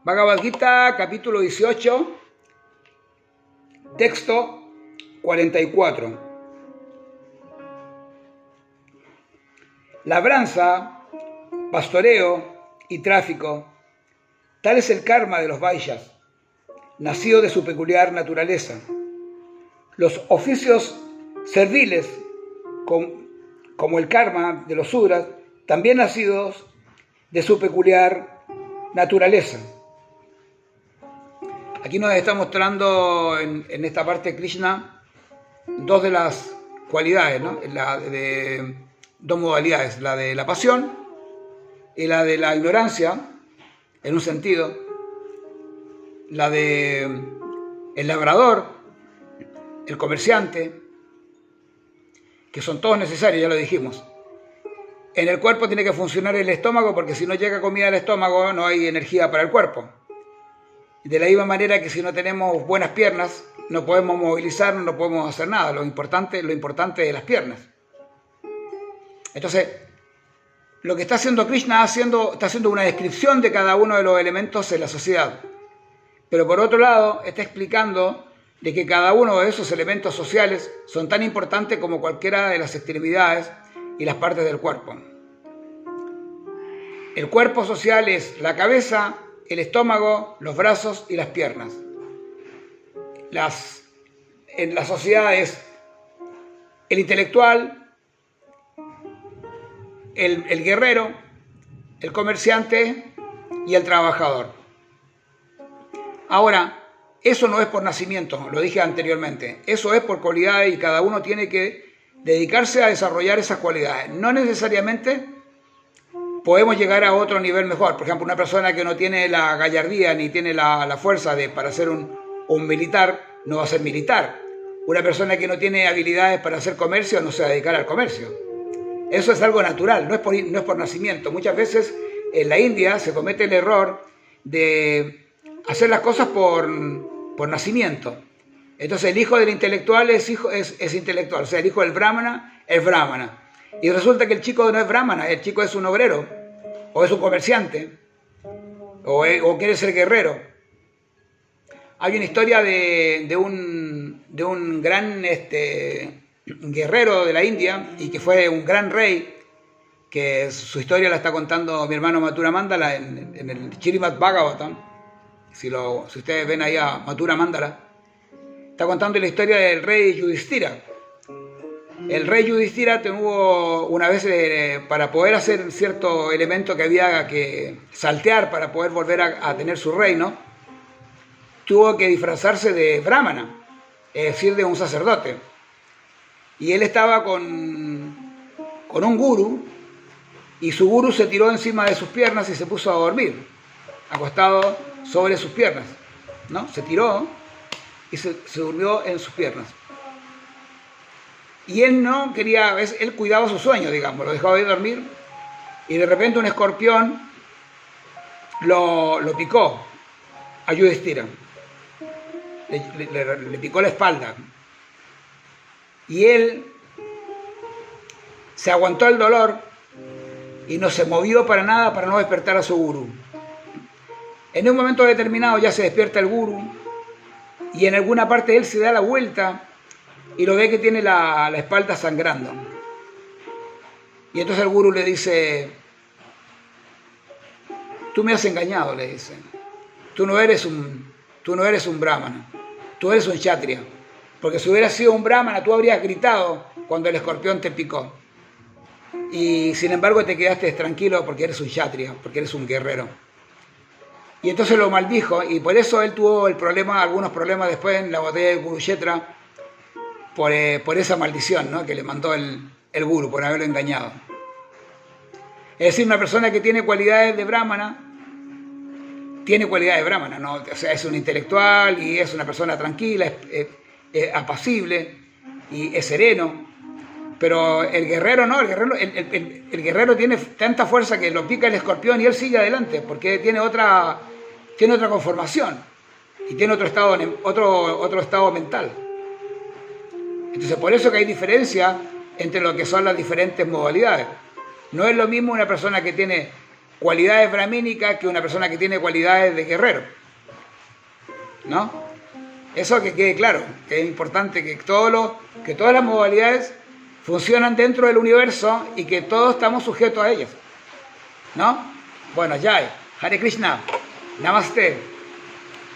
Bhagavad Gita, capítulo 18, texto 44. Labranza, pastoreo y tráfico, tal es el karma de los Vaishyas, nacido de su peculiar naturaleza. Los oficios serviles, como el karma de los Sudras, también nacidos de su peculiar naturaleza. Aquí nos está mostrando en esta parte Krishna dos de las cualidades, ¿no? Dos modalidades, la de la pasión y la de la ignorancia, en un sentido, la de el labrador, el comerciante, que son todos necesarios, ya lo dijimos. En el cuerpo tiene que funcionar el estómago, porque si no llega comida al estómago no hay energía para el cuerpo. De la misma manera que si no tenemos buenas piernas, no podemos movilizarnos, no podemos hacer nada. Lo importante de las piernas. Entonces, lo que está haciendo Krishna está haciendo una descripción de cada uno de los elementos en la sociedad. Pero por otro lado, está explicando de que cada uno de esos elementos sociales son tan importantes como cualquiera de las extremidades y las partes del cuerpo. El cuerpo social es la cabeza, el estómago, los brazos y las piernas. En la sociedad es el intelectual, el guerrero, el comerciante y el trabajador. Ahora, eso no es por nacimiento, lo dije anteriormente. Eso es por cualidades y cada uno tiene que dedicarse a desarrollar esas cualidades. No necesariamente podemos llegar a otro nivel mejor. Por ejemplo, una persona que no tiene la gallardía ni tiene la fuerza para ser un militar, no va a ser militar. Una persona que no tiene habilidades para hacer comercio no se va a dedicar al comercio. Eso es algo natural, no es por nacimiento. Muchas veces en la India se comete el error de hacer las cosas por nacimiento. Entonces el hijo del intelectual es intelectual, o sea, el hijo del brahmana es brahmana. Y resulta que el chico no es brahmana, el chico es un obrero, o es un comerciante, o quiere ser guerrero. Hay una historia de un gran guerrero de la India, y que fue un gran rey, que su historia la está contando mi hermano Mathura Mandala en el Srimad Bhagavatam. Si ustedes ven ahí a Mathura Mandala, está contando la historia del rey Yudhishthira. El rey Yudhishthira tuvo una vez, para poder hacer cierto elemento que había que saltear para poder volver a tener su reino, tuvo que disfrazarse de brahmana, es decir, de un sacerdote. Y él estaba con un gurú, y su gurú se tiró encima de sus piernas y se puso a dormir, acostado sobre sus piernas, ¿no? Se tiró y se durmió en sus piernas. Y él no quería, él cuidaba su sueño, digamos, lo dejaba de dormir, y de repente un escorpión lo picó a Yudhishthira, le picó la espalda, y él se aguantó el dolor y no se movió para nada para no despertar a su gurú. En un momento determinado ya se despierta el gurú, y en alguna parte de él se da la vuelta y lo ve que tiene la espalda sangrando. Y entonces el gurú le dice: tú me has engañado, le dice. Tú no eres un brahmana, tú eres un kshatriya. Porque si hubieras sido un brahmana, tú habrías gritado cuando el escorpión te picó. Y sin embargo te quedaste tranquilo porque eres un kshatriya, porque eres un guerrero. Y entonces lo maldijo, y por eso él tuvo algunos problemas después en la batalla de Kurukshetra, por esa maldición, ¿no?, que le mandó el gurú, por haberlo engañado. Es decir, una persona que tiene cualidades de brahmana, ¿no? O sea, es un intelectual y es una persona tranquila, es apacible y es sereno. Pero el guerrero no, el guerrero tiene tanta fuerza que lo pica el escorpión y él sigue adelante, porque tiene otra conformación y tiene otro estado mental. Entonces, por eso que hay diferencia entre lo que son las diferentes modalidades. No es lo mismo una persona que tiene cualidades brahmínicas que una persona que tiene cualidades de guerrero, ¿no? Eso que quede claro, que es importante que todas las modalidades funcionan dentro del universo y que todos estamos sujetos a ellas, ¿no? Bueno, Jai, Hare Krishna, Namaste.